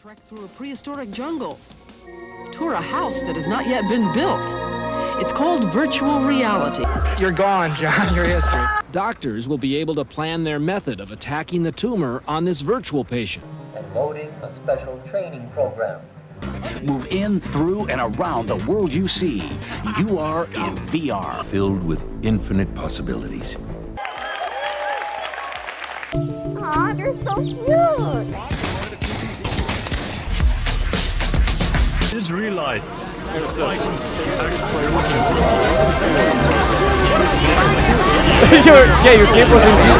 Trek through a prehistoric jungle. Tour a house that has not yet been built. It's called virtual reality. You're gone, John. Your history. Doctors will be able to plan their method of attacking the tumor on this virtual patient. And loading a special training program. Move in, through, and around the world you see. You are in VR. Filled with infinite possibilities. Aw, they're so cute! Just realized. Your game was in G+.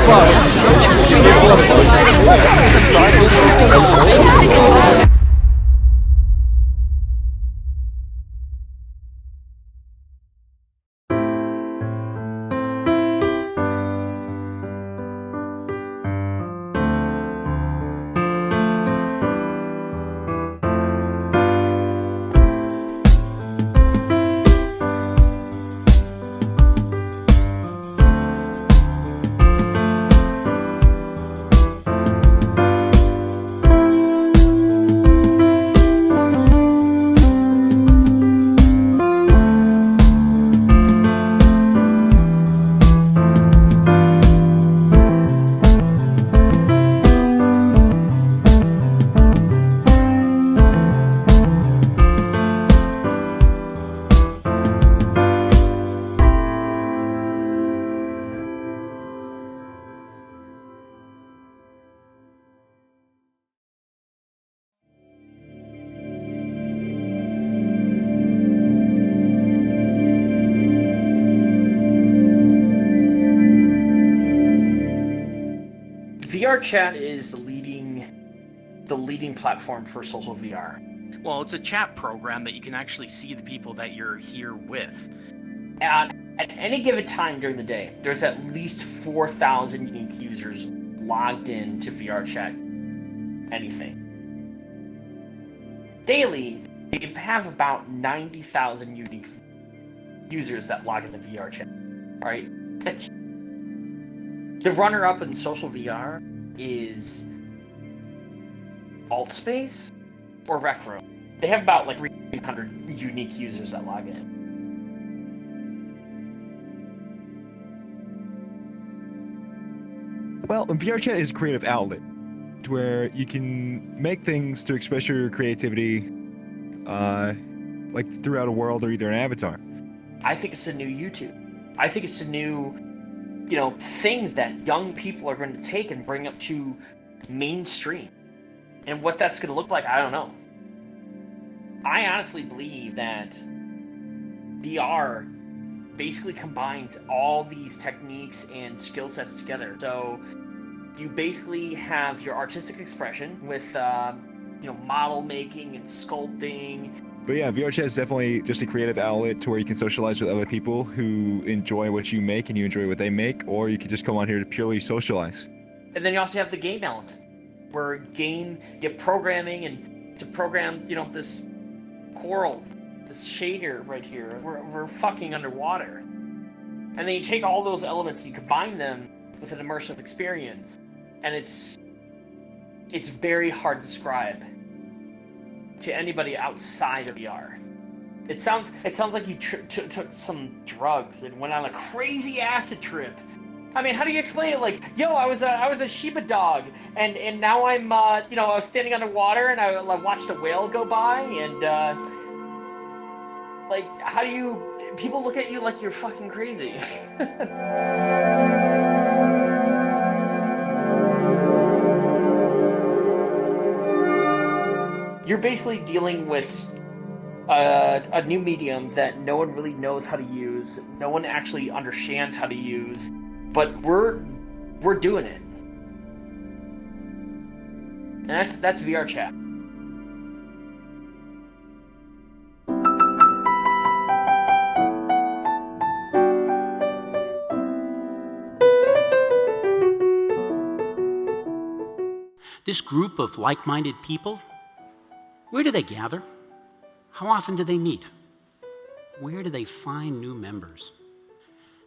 VRChat is the leading platform for social VR. Well, it's a chat program that you can actually see the people that you're here with. And at any given time during the day, there's at least 4,000 unique users logged in to VRChat anything. Daily, you have about 90,000 unique users that log into VRChat. Right? The runner-up in social VR is Altspace or Rec Room. They have about like 300 unique users that log in. Well, VRChat is a creative outlet where you can make things to express your creativity like throughout a world or either an avatar. I think it's a new YouTube. I think it's a new thing that young people are going to take and bring up to mainstream. And what that's going to look like, I don't know. I honestly believe that VR basically combines all these techniques and skill sets together. So you basically have your artistic expression with, model making and sculpting. But yeah, VRChat is definitely just a creative outlet to where you can socialize with other people who enjoy what you make and you enjoy what they make, or you can just come on here to purely socialize. And then you also have the game element, where get programming and to program, this coral, this shader right here. We're fucking underwater. And then you take all those elements and you combine them with an immersive experience. And it's very hard to describe to anybody outside of VR. It sounds like you took some drugs and went on a crazy acid trip. I mean, how do you explain it? Like, I was a Shiba dog, and now I'm I was standing underwater and I watched a whale go by, and how do people look at you like you're fucking crazy? You're basically dealing with a new medium that no one really knows how to use. No one actually understands how to use, but we're doing it, and that's VRChat. This group of like-minded people, where do they gather? How often do they meet? Where do they find new members?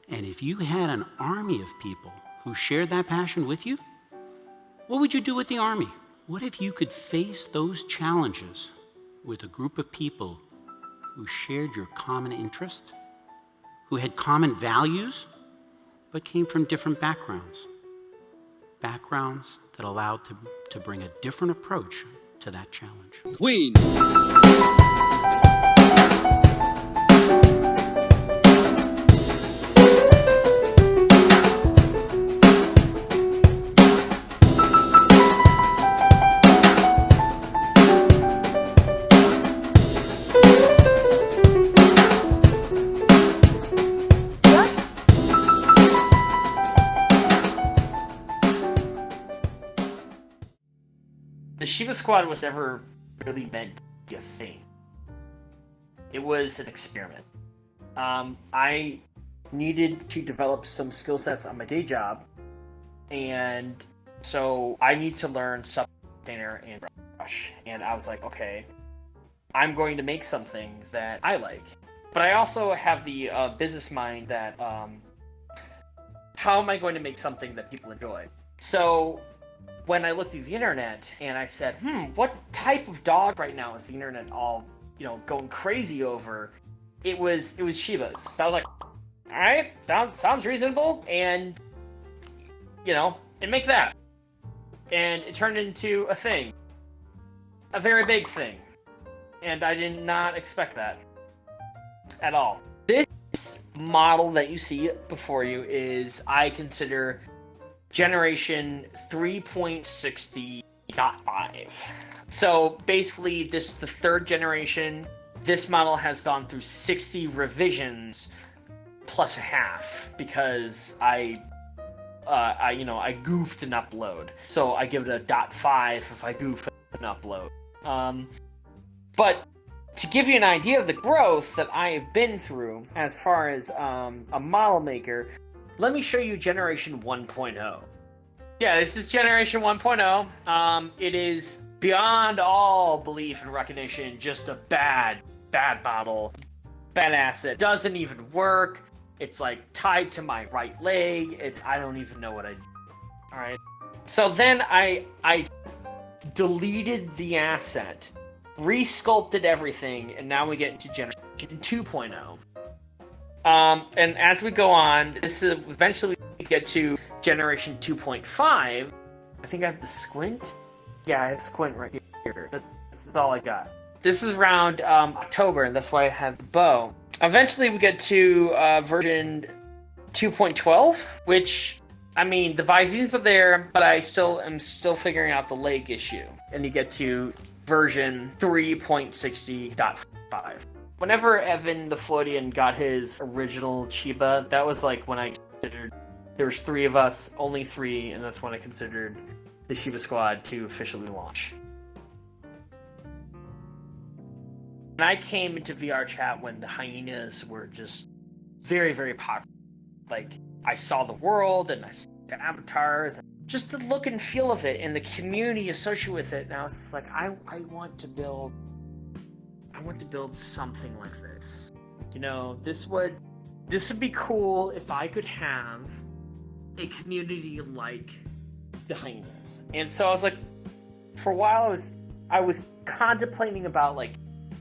And if you had an army of people who shared that passion with you, what would you do with the army? What if you could face those challenges with a group of people who shared your common interest, who had common values, but came from different backgrounds? Backgrounds that allowed to bring a different approach to that challenge. Queen. The Shiva Squad was never really meant to be a thing. It was an experiment. I needed to develop some skill sets on my day job, and so I need to learn Substandard and Brush. And I was like, okay, I'm going to make something that I like. But I also have the business mind that, how am I going to make something that people enjoy? So when I looked at the internet and I said, what type of dog right now is the internet all, going crazy over? It was Shibas. So I was like, all right, sounds reasonable, and and make that. And it turned into a thing, a very big thing, and I did not expect that at all. This model that you see before you is, I consider, generation 3.60.5. So basically, this is the third generation. This model has gone through 60 revisions plus a half because I goofed an upload. So I give it a .5 if I goof an upload. But to give you an idea of the growth that I have been through as far as a model maker, let me show you generation 1.0. Yeah, this is generation 1.0. It is beyond all belief and recognition just a bad model. Bad asset. Doesn't even work. It's like tied to my right leg. I don't even know what I do. Alright. So then I deleted the asset, re-sculpted everything, and now we get into generation 2.0. And as we go on, this is eventually we get to generation 2.5. I think I have the squint. Yeah, I have squint right here. That's all I got. This is around October, and that's why I have the bow. Eventually we get to version 2.12, which, I mean, the visors are there, but I am still figuring out the leg issue. And you get to version 3.60.5. Whenever Evan the Floatian got his original Chiba, that was like when I considered there was 3 of us, only 3, and that's when I considered the Shiva Squad to officially launch. And I came into VR chat when the hyenas were just very, very popular. Like, I saw the world, and I saw the avatars, and just the look and feel of it, and the community associated with it. And I was just like, I want to build something like this. This would be cool if I could have a community like the hyenas. And so I was like, for a while I was contemplating about like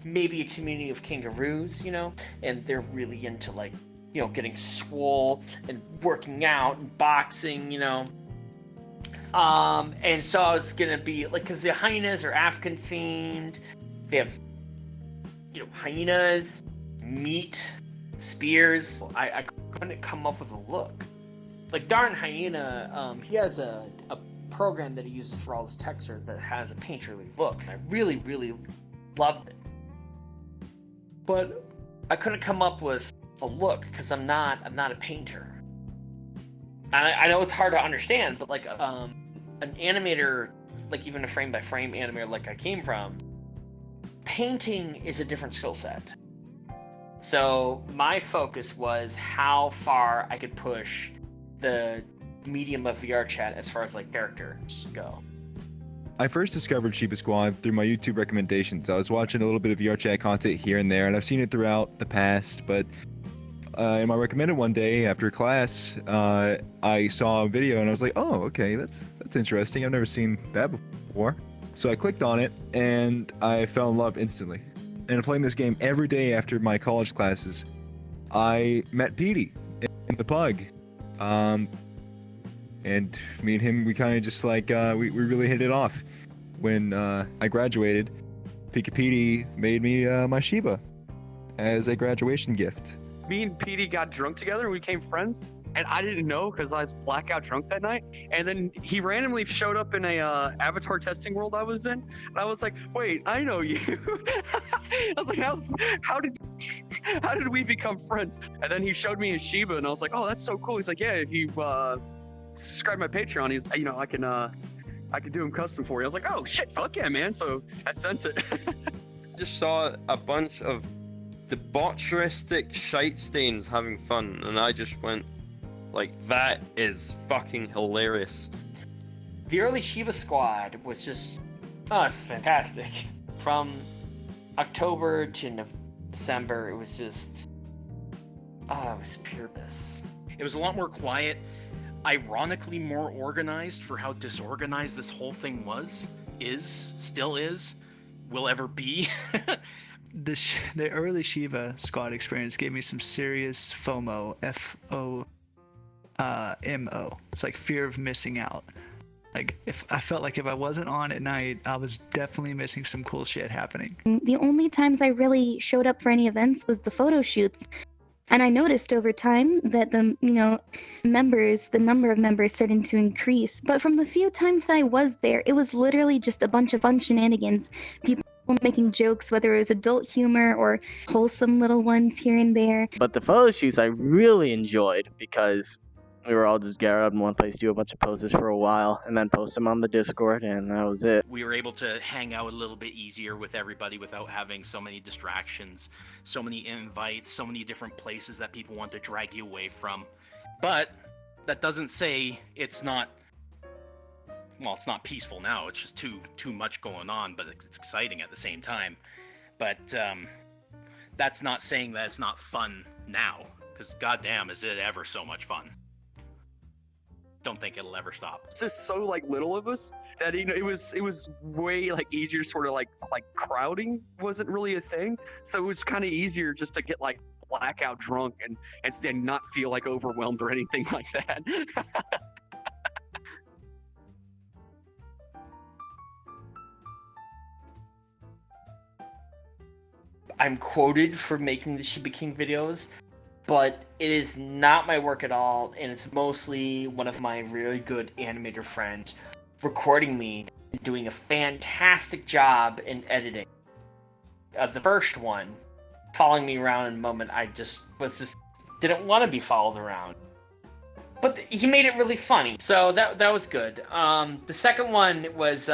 maybe a community of kangaroos, and they're really into like, getting swole and working out and boxing, and so I was gonna be like, because the hyenas are African themed, they have hyenas, meat, spears. I couldn't come up with a look. Like Darn Hyena, he has a program that he uses for all his texture that has a painterly look, and I really, really loved it. But I couldn't come up with a look because I'm not a painter. And I know it's hard to understand, but like an animator, like even a frame-by-frame animator like I came from, painting is a different skill set. So my focus was how far I could push the medium of VR chat as far as like characters go. I first discovered Shiba Squad through my YouTube recommendations. I was watching a little bit of VR chat content here and there, and I've seen it throughout the past, but in my recommended one day after class, I saw a video and I was like, oh, okay, that's interesting. I've never seen that before. So I clicked on it and I fell in love instantly. And playing this game every day after my college classes, I met Petey in the Pug. And me and him, we kind of just like, we really hit it off. When I graduated, Pika Petey made me my Shiba as a graduation gift. Me and Petey got drunk together and we became friends, and I didn't know because I was blackout drunk that night. And then he randomly showed up in a avatar testing world I was in, and I was like, wait, I know you. I was like, how did we become friends? And then he showed me his Shiba, and I was like, oh, that's so cool. He's like, yeah, if you subscribe to my Patreon, he's, you know, I can do them custom for you. I was like, oh shit, fuck yeah, man. So I sent it. Just saw a bunch of debaucheristic shite stains having fun, and I just went like, that is fucking hilarious. The early Shiba Squad was just, oh, it's fantastic. From October to December, it was just, oh, it was pure bliss. It was a lot more quiet, ironically more organized for how disorganized this whole thing still is, will ever be. The early Shiva Squad experience gave me some serious FOMO, F-O-M-O. It's like fear of missing out. Like, if I felt like if I wasn't on at night, I was definitely missing some cool shit happening. The only times I really showed up for any events was the photo shoots. And I noticed over time that the number of members started to increase. But from the few times that I was there, it was literally just a bunch of fun shenanigans. People making jokes, whether it was adult humor or wholesome little ones here and there. But the photo shoots I really enjoyed because we were all just gathered in one place, do a bunch of poses for a while, and then post them on the Discord, and that was it. We were able to hang out a little bit easier with everybody without having so many distractions, so many invites, so many different places that people want to drag you away from. But that doesn't say it's not, well, it's not peaceful now. It's just too much going on, but it's exciting at the same time. But that's not saying that it's not fun now, because goddamn, is it ever so much fun. Don't think it'll ever stop. It's just so like little of us that, you know, it was way like easier, sort of like crowding wasn't really a thing. So it was kind of easier just to get like blackout drunk and not feel like overwhelmed or anything like that. I'm quoted for making the Shiba King videos, but it is not my work at all, and it's mostly one of my really good animator friends recording me and doing a fantastic job in editing. The first one, following me around in a moment, I just didn't want to be followed around. But he made it really funny, so that was good. The second one was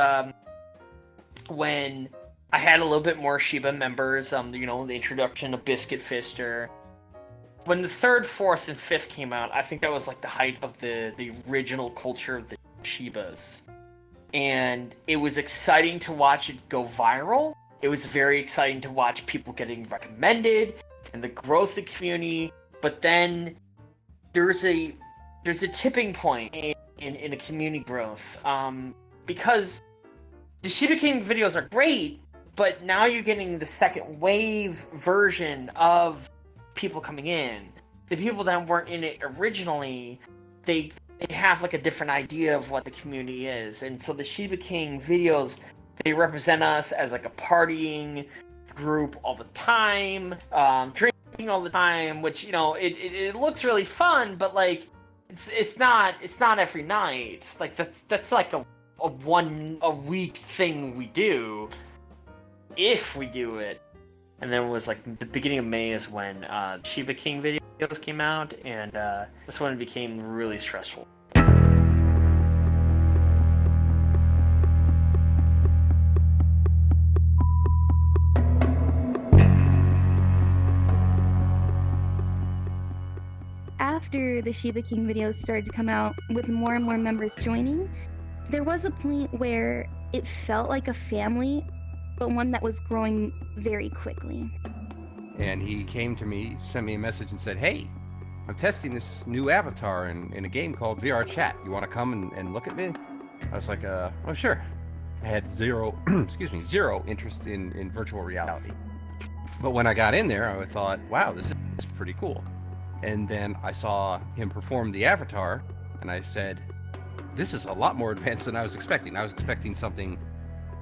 when I had a little bit more Shiba members, the introduction of Biscuit Fister. When the third, fourth, and fifth came out, I think that was like the height of the original culture of the Shibas. And it was exciting to watch it go viral. It was very exciting to watch people getting recommended and the growth of the community. But then there's a tipping point in a community growth. Because the Shiba King videos are great, but now you're getting the second wave version of people coming in. The people that weren't in it originally, they have like a different idea of what the community is. And so the Shiba King videos, they represent us as like a partying group all the time, drinking all the time, which, it looks really fun, but like it's not every night. Like that's like a week thing we do, if we do it. And then it was like the beginning of May is when Shiba King videos came out, and this one became really stressful. After the Shiba King videos started to come out with more and more members joining, there was a point where it felt like a family, but one that was growing very quickly. and he came to me, sent me a message and said, "Hey, I'm testing this new avatar in a game called VR Chat. You want to come and look at me?" I was like, "Oh, sure." I had zero interest in virtual reality. But when I got in there, I thought, wow, this is pretty cool. And then I saw him perform the avatar, and I said, this is a lot more advanced than I was expecting. I was expecting something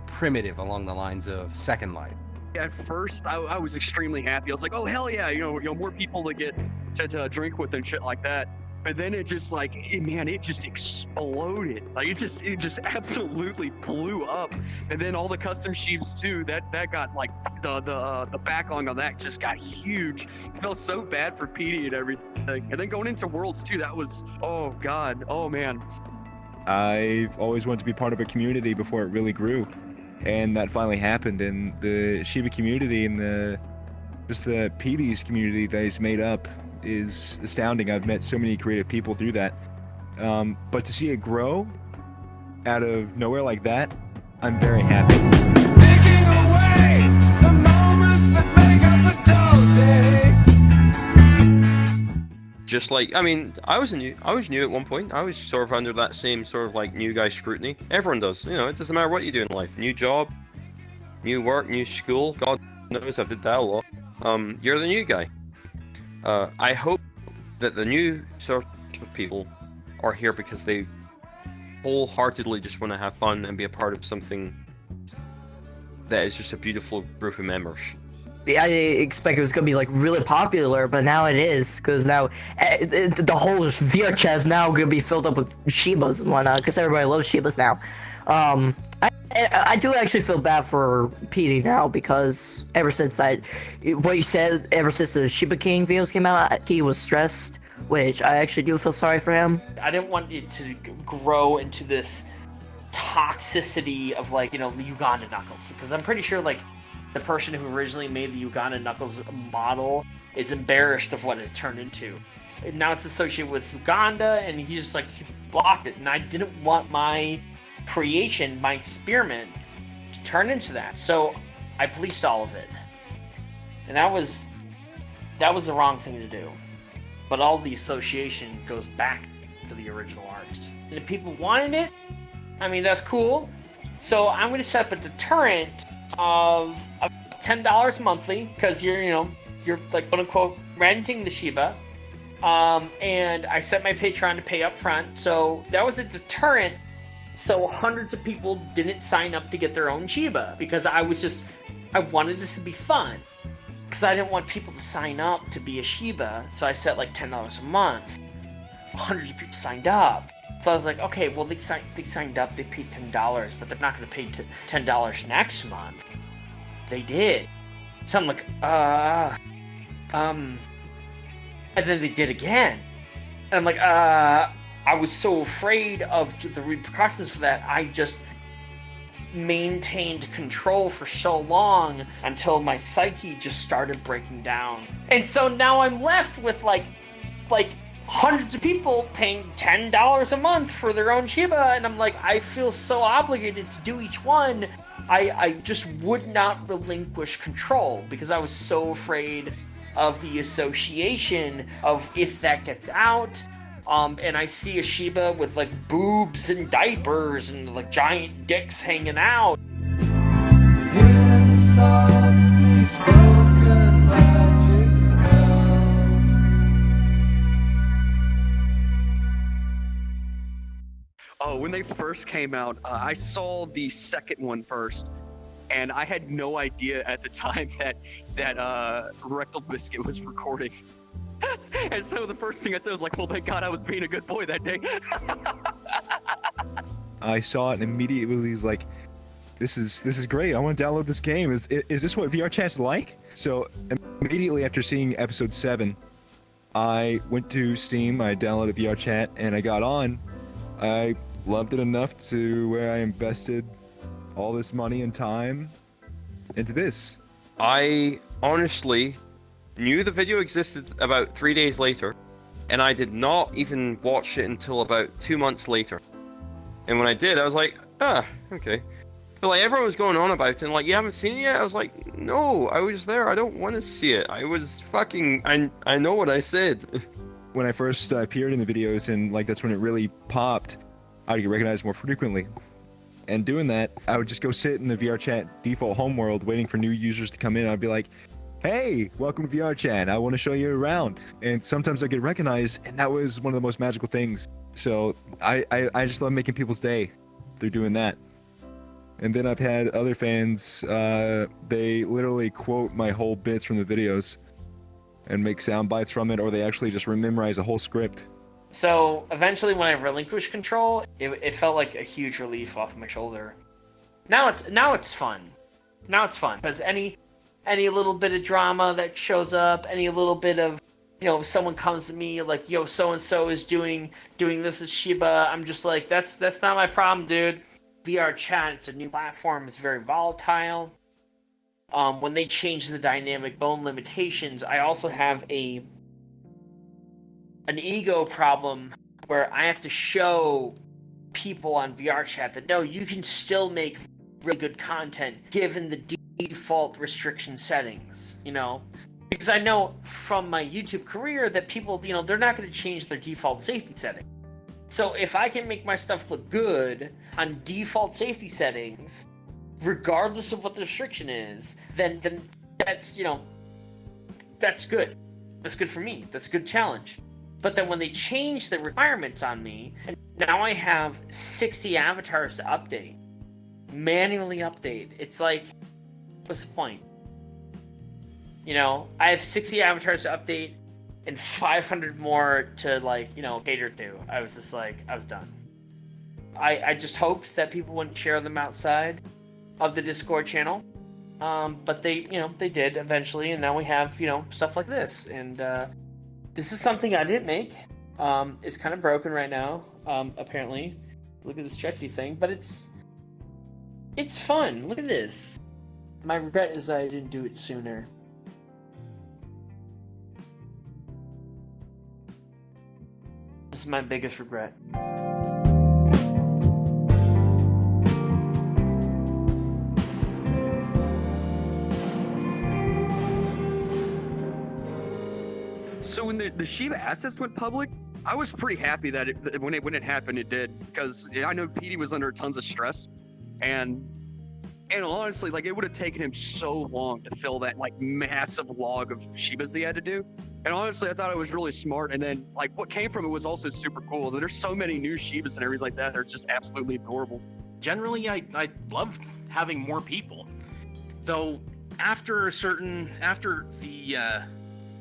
primitive along the lines of Second Life. At first, I was extremely happy. I was like, oh, hell yeah, you know, more people to get to drink with and shit like that. But then it just it just exploded. Like it just absolutely blew up. And then all the custom sheaves too. That got like the backlog on that just got huge. It felt so bad for Petey and everything. And then going into Worlds too, that was, oh god, oh man. I've always wanted to be part of a community before it really grew, and that finally happened. And the Shiba community and the Petey's community that he's made up is astounding. I've met so many creative people through that. But to see it grow out of nowhere like that, I'm very happy. Taking away the moments that make up a dull day. Just like, I mean, I was new at one point. I was sort of under that same sort of like new guy scrutiny. Everyone does, you know, it doesn't matter what you do in life. New job, new work, new school. God knows I did that a lot. You're the new guy. I hope that the new sort of people are here because they wholeheartedly just want to have fun and be a part of something that is just a beautiful group of members. I expect it was gonna be like really popular, but now it is, because now the whole VR chat is now gonna be filled up with Shibas and whatnot, because everybody loves Shibas now. I do actually feel bad for Petey now, because ever since what you said, ever since the Shiba King videos came out, he was stressed, which I actually do feel sorry for him. I didn't want it to grow into this toxicity of like, you know, the Uganda Knuckles, because I'm pretty sure like the person who originally made the Uganda Knuckles model is embarrassed of what it turned into. And now it's associated with Uganda, and he blocked it, and I didn't want my creation, my experiment, to turn into that. So I policed all of it. And that was the wrong thing to do. But all the association goes back to the original artist. And if people wanted it, I mean, that's cool. So I'm going to set up a deterrent of $10 monthly, because you're like, quote unquote, renting the Shiba. And I set my Patreon to pay up front. So that was a deterrent. So hundreds of people didn't sign up to get their own Shiba, because I wanted this to be fun. Because I didn't want people to sign up to be a Shiba, so I set like $10 a month. Hundreds of people signed up. So I was like, okay, well they signed up, they paid $10, but they're not going to pay $10 next month. They did. So I'm like, and then they did again. And I'm like, I was so afraid of the repercussions for that, I just maintained control for so long until my psyche just started breaking down. And so now I'm left with like hundreds of people paying $10 a month for their own Shiba, and I'm like, I feel so obligated to do each one. I just would not relinquish control, because I was so afraid of the association of if that gets out. And I see a Shiba with like boobs and diapers and like giant dicks hanging out. Oh, when they first came out, I saw the second one first, and I had no idea at the time that Rectal Biscuit was recording. And so the first thing I said was like, well, thank God I was being a good boy that day. I saw it and immediately was like, this is great. I want to download this game. Is this what VR chat's like? So immediately after seeing episode 7, I went to Steam, I downloaded VR chat, and I got on. I loved it enough to where I invested all this money and time into this. I honestly knew the video existed about 3 days later, and I did not even watch it until about 2 months later. And when I did, I was like, okay. But like everyone was going on about it, and like, you haven't seen it yet? I was like, no, I was there. I don't want to see it. I was fucking. I know what I said. When I first appeared in the videos, and like that's when it really popped, I would get recognized more frequently. And doing that, I would just go sit in the VR chat default home world, waiting for new users to come in. I'd be like, "Hey, welcome to VR chat. I want to show you around." And sometimes I get recognized, and that was one of the most magical things. So I just love making people's day through doing that. And then I've had other fans, they literally quote my whole bits from the videos and make sound bites from it, or they actually just memorize a whole script. So eventually when I relinquished control, it felt like a huge relief off my shoulder. Now it's fun. Now it's fun, because any little bit of drama that shows up, any little bit of, you know, if someone comes to me like, yo, so-and-so is doing this with Shiba, I'm just like, that's not my problem, dude. VR chat, it's a new platform, it's very volatile. When they change the dynamic bone limitations, I also have an ego problem where I have to show people on VR chat that no, you can still make really good content given the default restriction settings, you know? Because I know from my YouTube career that people, you know, they're not going to change their default safety setting. So if I can make my stuff look good on default safety settings, regardless of what the restriction is, then that's, you know, that's good. That's good for me. That's a good challenge. But then when they change the requirements on me, and now I have 60 avatars to update, manually update, it's like, what's the point? You know, I have 60 avatars to update and 500 more to, like, you know, cater to. I was just like, I was done. I just hoped that people wouldn't share them outside of the Discord channel. But they, you know, they did eventually, and now we have, you know, stuff like this. And this is something I didn't make. It's kind of broken right now, apparently. Look at this stretchy thing, but it's fun. Look at this. My regret is I didn't do it sooner. This is my biggest regret. So when the Shiba assets went public, I was pretty happy that when it happened, it did, because I know Petey was under tons of stress, and honestly, like, it would have taken him so long to fill that like massive log of Shibas he had to do. And honestly, I thought it was really smart. And then like what came from it was also super cool. There's so many new Shibas and everything like that. They're just absolutely adorable. Generally, I love having more people, though. After the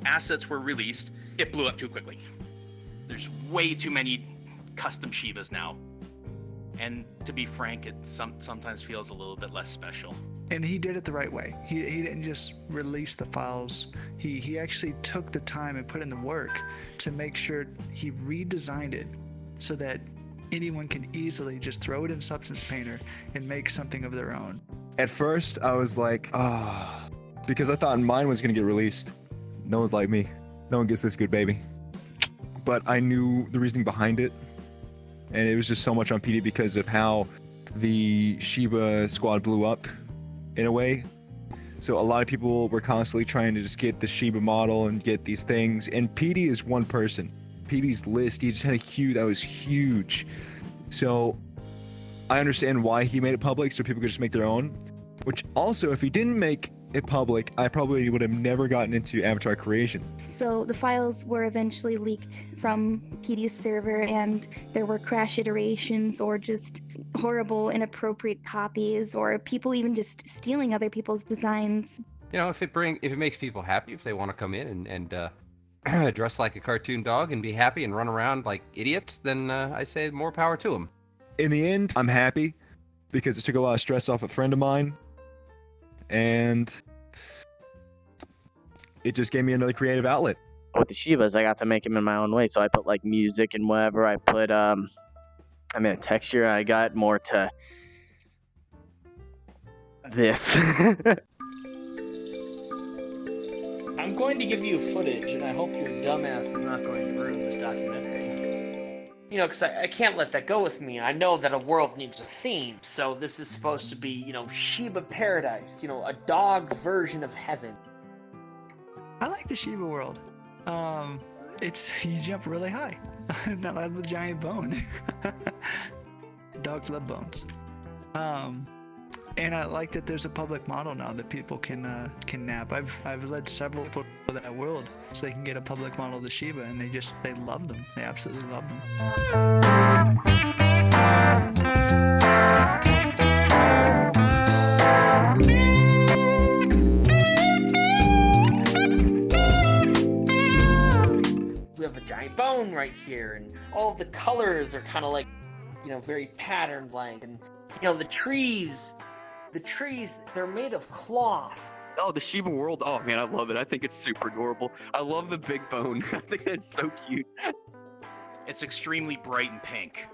assets were released, it blew up too quickly. There's way too many custom Shibas now, and to be frank, it sometimes feels a little bit less special. And he did it the right way. He didn't just release the files. He actually took the time and put in the work to make sure he redesigned it so that anyone can easily just throw it in Substance Painter and make something of their own. At first, I was like, because I thought mine was going to get released. No one's like me. No one gets this good, baby. But I knew the reasoning behind it. And it was just so much on PD because of how the Shiba squad blew up in a way. So a lot of people were constantly trying to just get the Shiba model and get these things. And PD is one person. PD's list, he just had that was huge. So I understand why he made it public, so people could just make their own. Which also, if he didn't make it public, I probably would have never gotten into avatar creation. So the files were eventually leaked from PD's server, and there were crash iterations or just horrible, inappropriate copies, or people even just stealing other people's designs. You know, if it makes people happy, if they want to come in and dress like a cartoon dog and be happy and run around like idiots, then I say more power to them. In the end, I'm happy because it took a lot of stress off a friend of mine, and it just gave me another creative outlet. With the Shibas, I got to make them in my own way, so I put like music and whatever. I put texture. I got more to this. I'm going to give you footage, and I hope your dumbass is not going to ruin this documentary. you know, because I can't let that go with me. I know that a world needs a theme, so this is supposed to be, you know, Shiba Paradise, you know, a dog's version of heaven. I like the Shiba world. It's you jump really high. Not like the giant bone. Dogs love bones. And I like that there's a public model now that people can nap. I've led several people to that world so they can get a public model of the Shiba, and they love them. They absolutely love them. We have a giant bone right here, and all the colors are kind of like, you know, very pattern-like, and you know, the trees, they're made of cloth. Oh, the Shiba world. Oh man, I love it. I think it's super adorable. I love the big bone. I think that's so cute. It's extremely bright and pink.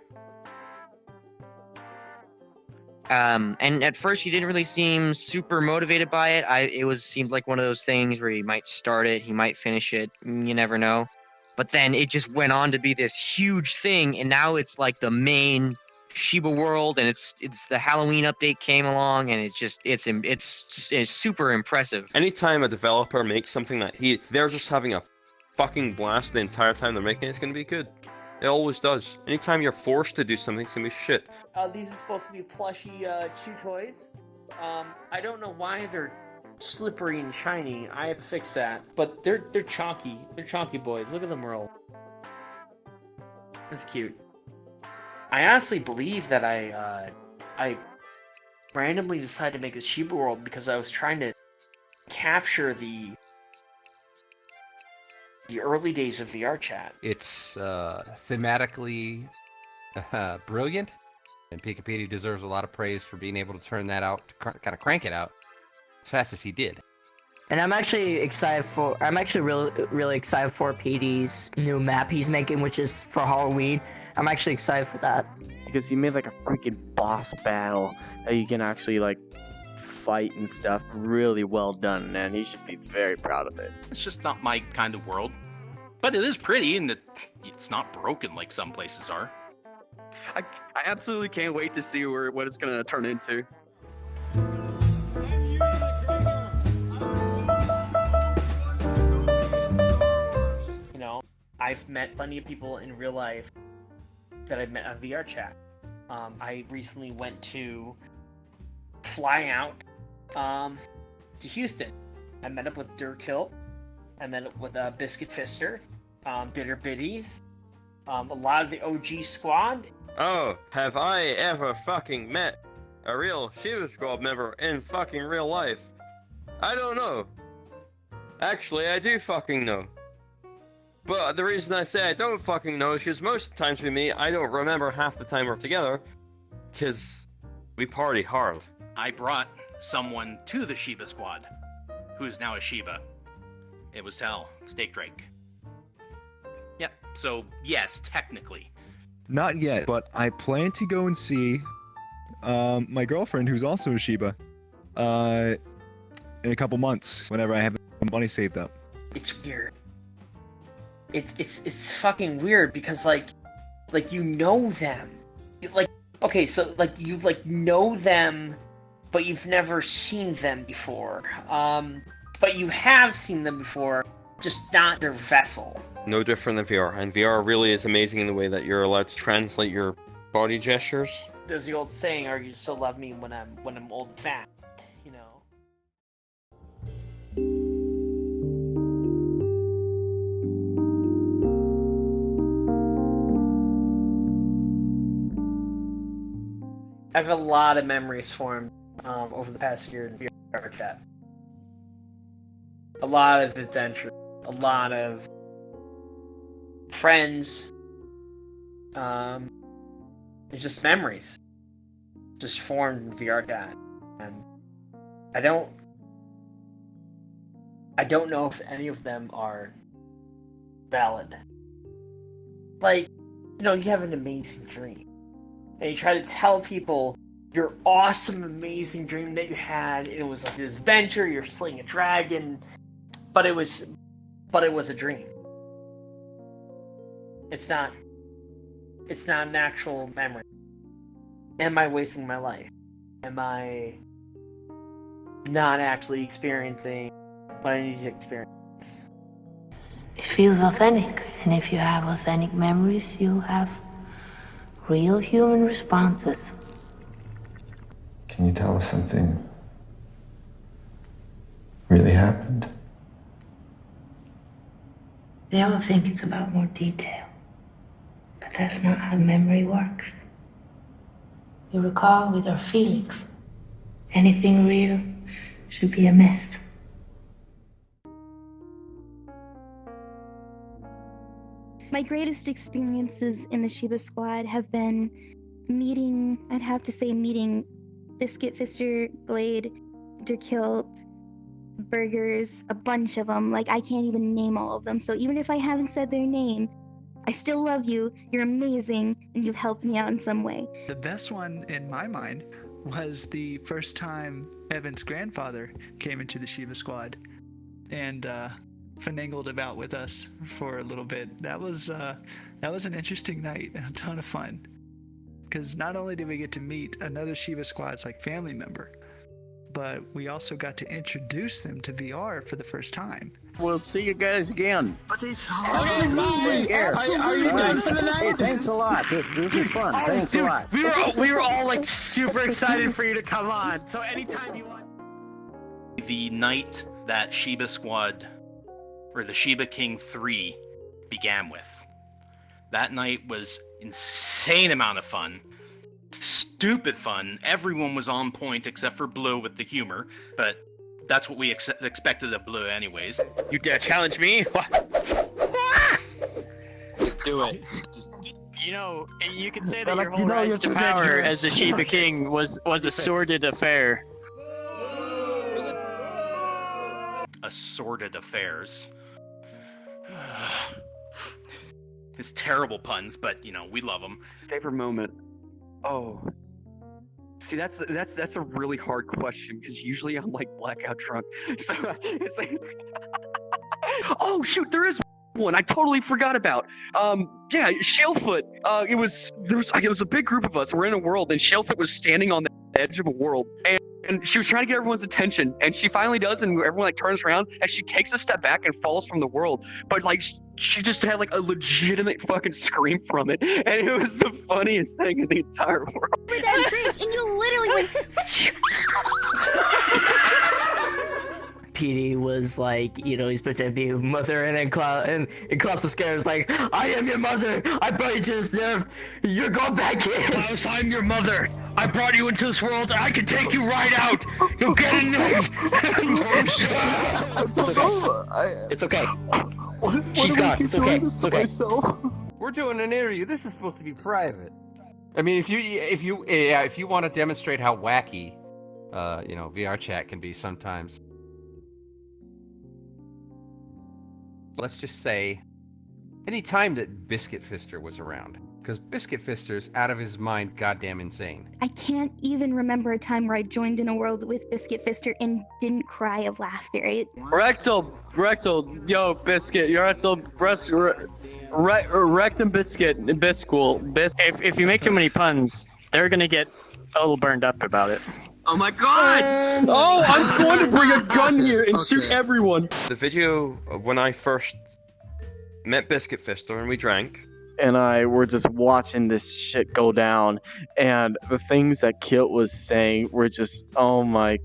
And at first he didn't really seem super motivated by it. It seemed like one of those things where he might start it, he might finish it, you never know. But then it just went on to be this huge thing, and now it's like the main Shiba world, and it's the Halloween update came along, and it's super impressive. Anytime a developer makes something that they're just having a fucking blast the entire time they're making it, it's gonna be good. It always does. Anytime you're forced to do something, it's gonna be shit. These are supposed to be plushy chew toys. I don't know why they're slippery and shiny. I have to fix that. But they're chonky. They're chonky boys. Look at them roll. That's cute. I honestly believe that I randomly decided to make a Shiba world because I was trying to capture the early days of VR chat. It's thematically brilliant, and Pikapedia deserves a lot of praise for being able to turn that out, to kind of crank it out as fast as he did. And I'm actually really excited for PD's new map he's making, which is for Halloween. I'm actually excited for that. Because he made like a freaking boss battle that you can actually like fight and stuff. Really well done, man. He should be very proud of it. It's just not my kind of world. But it is pretty, and it's not broken like some places are. I absolutely can't wait to see what it's going to turn into. You know, I've met plenty of people in real life that I've met on VR chat. I recently went to fly out to Houston. I met up with Dirkill. I met up with Biscuit Fister, Bitter Biddies, a lot of the OG squad. Oh, have I ever fucking met a real Shiba Squad member in fucking real life? I don't know. Actually, I do fucking know. But the reason I say I don't fucking know is because most of the times we meet, I don't remember half the time we're together, because we party hard. I brought someone to the Shiba Squad, who's now a Shiba. It was Hell, Steak Drake. Yep, so yes, technically. Not yet, but I plan to go and see my girlfriend, who's also a Shiba, in a couple months, whenever I have money saved up. It's weird. It's fucking weird because like you know them. Okay, so like you know them, but you've never seen them before. But you have seen them before, just not their vessel. No different than VR, and VR really is amazing in the way that you're allowed to translate your body gestures. There's the old saying, "Are you still love me when I'm old and fat?" You know. I have a lot of memories formed over the past year in VR chat. A lot of adventure, a lot of friends, it's just memories, just formed in VR chat, and I don't know if any of them are valid. Like, you know, you have an amazing dream, and you try to tell people your awesome, amazing dream that you had. It was like this adventure, you're slaying a dragon, but it was a dream. It's it's not an actual memory. Am I wasting my life? Am I not actually experiencing what I need to experience? It feels authentic, and if you have authentic memories, you'll have real human responses. Can you tell us something really happened? They all think it's about more detail, but that's not how memory works. We recall with our feelings. Anything real should be a myth. My greatest experiences in the Sheba Squad have been meeting Biscuit Fister, Glade, Derkilt, Burgers, a bunch of them. Like, I can't even name all of them. So even if I haven't said their name, I still love you. You're amazing, and you've helped me out in some way. The best one in my mind was the first time Evan's grandfather came into the Sheba Squad and finagled about with us for a little bit. That was an interesting night and a ton of fun. Because not only did we get to meet another Sheba Squad's family member, but we also got to introduce them to VR for the first time. We'll see you guys again. But it's Are you done for the night? Hey, thanks a lot. This is fun. Thanks a lot. We were all super excited for you to come on. So anytime you want. The night that Sheba Squad, or the Sheba King 3, began with. That night was insane amount of fun. Stupid fun. Everyone was on point except for Blue with the humor, but that's what we expected of Blue anyways. You dare challenge me? Just do it. You can say that your whole rise to power as the Sheba King was a sordid affair. Assorted affairs. It's terrible puns, but we love them. Favorite moment. Oh. See, that's a really hard question because usually I'm blackout drunk. So it's like, oh shoot, there is one I totally forgot about. Yeah, Shalefoot. It was a big group of us. We're in a world, and Shalefoot was standing on the edge of a world, and she was trying to get everyone's attention, and she finally does, and everyone turns around, and she takes a step back and falls from the world. But she just had a legitimate fucking scream from it, and it was the funniest thing in the entire world. Over that bridge, and you literally went. PD was he's pretending to be his mother, and then Klaus was scared. Was like, I am your mother. I brought you to this earth. You're going back in. Klaus, I'm your mother. I brought you into this world. I can take you right out. You'll get in there. It's okay. She's gone. It's okay. It's okay. We're doing an interview. This is supposed to be private. I mean, if you want to demonstrate how wacky, VR chat can be sometimes. Let's just say, any time that Biscuit Fister was around, because Biscuit Fister's out of his mind, goddamn insane. I can't even remember a time where I joined in a world with Biscuit Fister and didn't cry of laughter. Rectal, yo, Biscuit, you're rectal, rectum biscuit, biscool. If you make too many puns, they're gonna get a little burned up about it. Oh my god! Oh, I'm going to bring a gun here and shoot everyone! The video of when I first met Biscuit Fister and we drank. And I were just watching this shit go down, and the things that Kilt was saying were just, oh my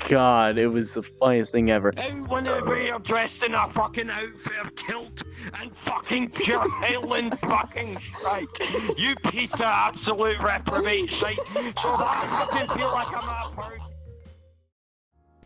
god, it was the funniest thing ever. Whenever you're dressed in a fucking outfit of kilt and fucking pure Highland fucking strike, you piece of absolute reprobate shite, so that I didn't feel like I'm a person.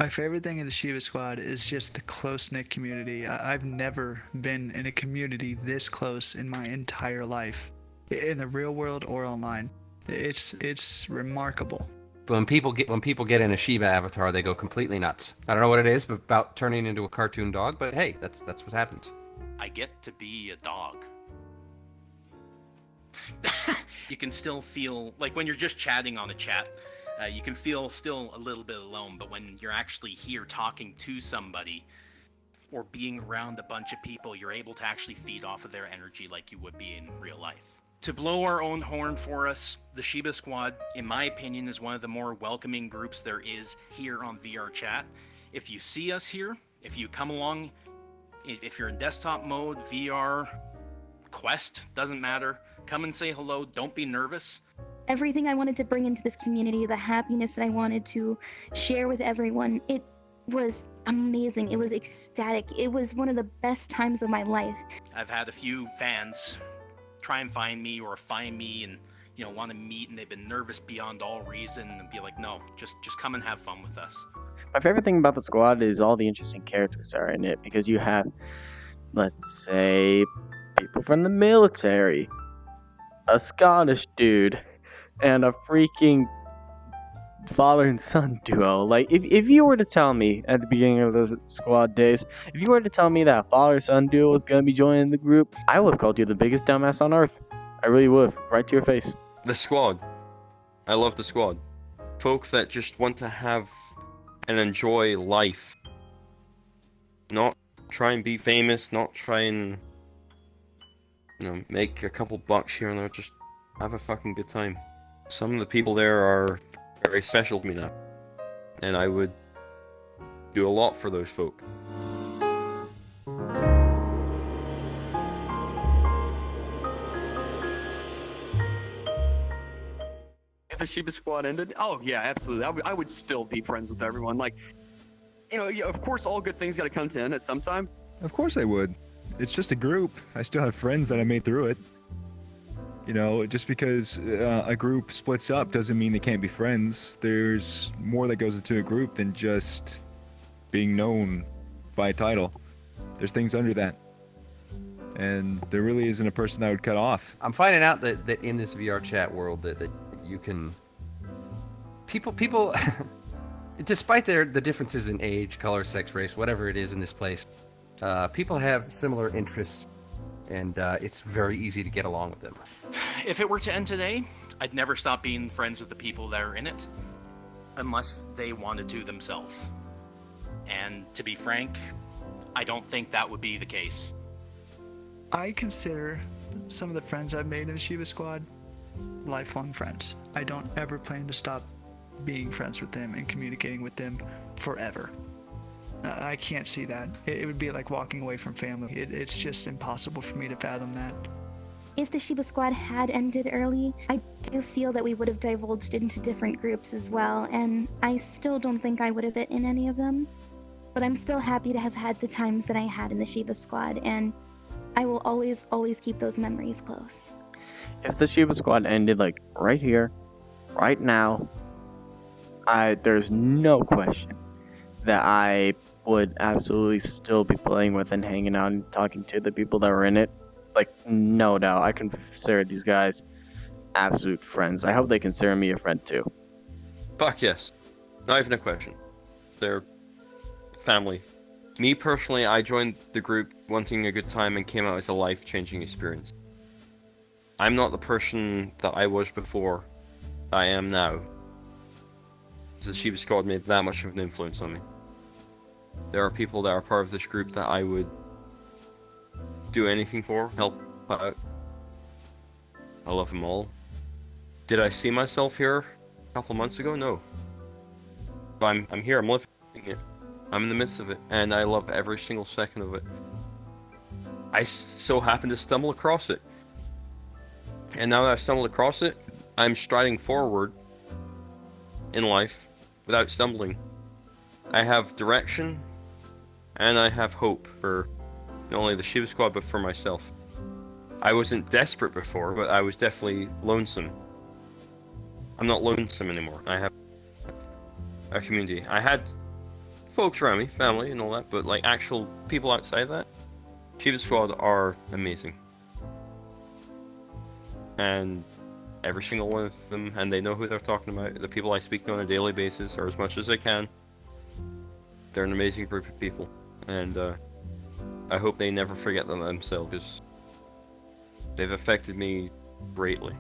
My favorite thing in the Sheba Squad is just the close-knit community. I've never been in a community this close in my entire life, in the real world or online. It's remarkable. When people get in a Sheba avatar, they go completely nuts. I don't know what it is about turning into a cartoon dog, but hey, that's what happens. I get to be a dog. You can still feel, like when you're just chatting on a chat, you can feel still a little bit alone, but when you're actually here talking to somebody or being around a bunch of people, you're able to actually feed off of their energy like you would be in real life. To blow our own horn for us, the Sheba Squad, in my opinion, is one of the more welcoming groups there is here on VR Chat. If you see us here, if you come along, if you're in desktop mode, VR, Quest, doesn't matter, come and say hello, don't be nervous. Everything I wanted to bring into this community, the happiness that I wanted to share with everyone, it was amazing. It was ecstatic. It was one of the best times of my life. I've had a few fans try and find me or find me and, you know, want to meet, and they've been nervous beyond all reason and be like, no, just come and have fun with us. My favorite thing about the squad is all the interesting characters that are in it, because you have, let's say, people from the military, a Scottish dude, and a freaking father and son duo. Like, if you were to tell me at the beginning of those squad days, if you were to tell me that father-son duo was going to be joining the group, I would have called you the biggest dumbass on earth. I really would have, right to your face. The squad. I love the squad. Folk that just want to have and enjoy life. Not try and be famous, not try and, you know, make a couple bucks here and there, just have a fucking good time. Some of the people there are very special to me now, and I would do a lot for those folk. If the Sheba Squad ended, oh yeah, absolutely. I would still be friends with everyone. Like, you know, of course, all good things got to come to an end at some time. Of course I would. It's just a group. I still have friends that I made through it. You know, just because a group splits up doesn't mean they can't be friends. There's more that goes into a group than just being known by a title. There's things under that. And there really isn't a person I would cut off. I'm finding out that in this VR chat world that you can... People despite the differences in age, color, sex, race, whatever it is in this place, people have similar interests, and it's very easy to get along with them. If it were to end today, I'd never stop being friends with the people that are in it, unless they wanted to themselves. And to be frank, I don't think that would be the case. I consider some of the friends I've made in the Sheba Squad lifelong friends. I don't ever plan to stop being friends with them and communicating with them forever. I can't see that. It would be like walking away from family. It's just impossible for me to fathom that. If the Sheba Squad had ended early, I do feel that we would have divulged into different groups as well, and I still don't think I would have fit in any of them. But I'm still happy to have had the times that I had in the Sheba Squad, and I will always, always keep those memories close. If the Sheba Squad ended, like, right here, right now, there's no question that I would absolutely still be playing with and hanging out and talking to the people that were in it. Like, no doubt. I consider these guys absolute friends. I hope they consider me a friend too. Fuck yes. Not even a question. They're family. Me personally, I joined the group wanting a good time and came out as a life-changing experience. I'm not the person that I was before. I am now. The Sheba Squad made that much of an influence on me. There are people that are part of this group that I would do anything for, help out. I love them all. Did I see myself here a couple months ago? No. But I'm here, I'm living it. I'm in the midst of it, and I love every single second of it. I so happened to stumble across it. And now that I've stumbled across it, I'm striding forward in life without stumbling. I have direction, and I have hope for not only the Sheba Squad, but for myself. I wasn't desperate before, but I was definitely lonesome. I'm not lonesome anymore. I have a community. I had folks around me, family and all that, but like actual people outside that, Sheba Squad are amazing. And every single one of them, and they know who they're talking about. The people I speak to on a daily basis, or as much as I can. They're an amazing group of people, and I hope they never forget them themselves, because they've affected me greatly.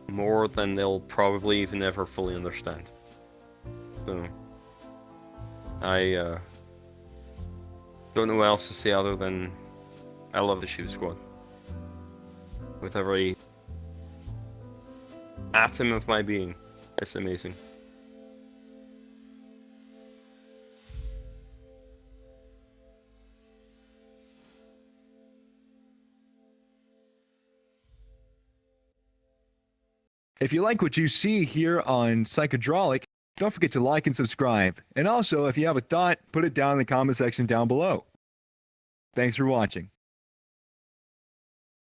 More than they'll probably even ever fully understand. So, I don't know what else to say other than I love the Sheba Squad. With every atom of my being. It's amazing. If you like what you see here on Psychodraulic, don't forget to like and subscribe. And also, if you have a thought, put it down in the comment section down below. Thanks for watching.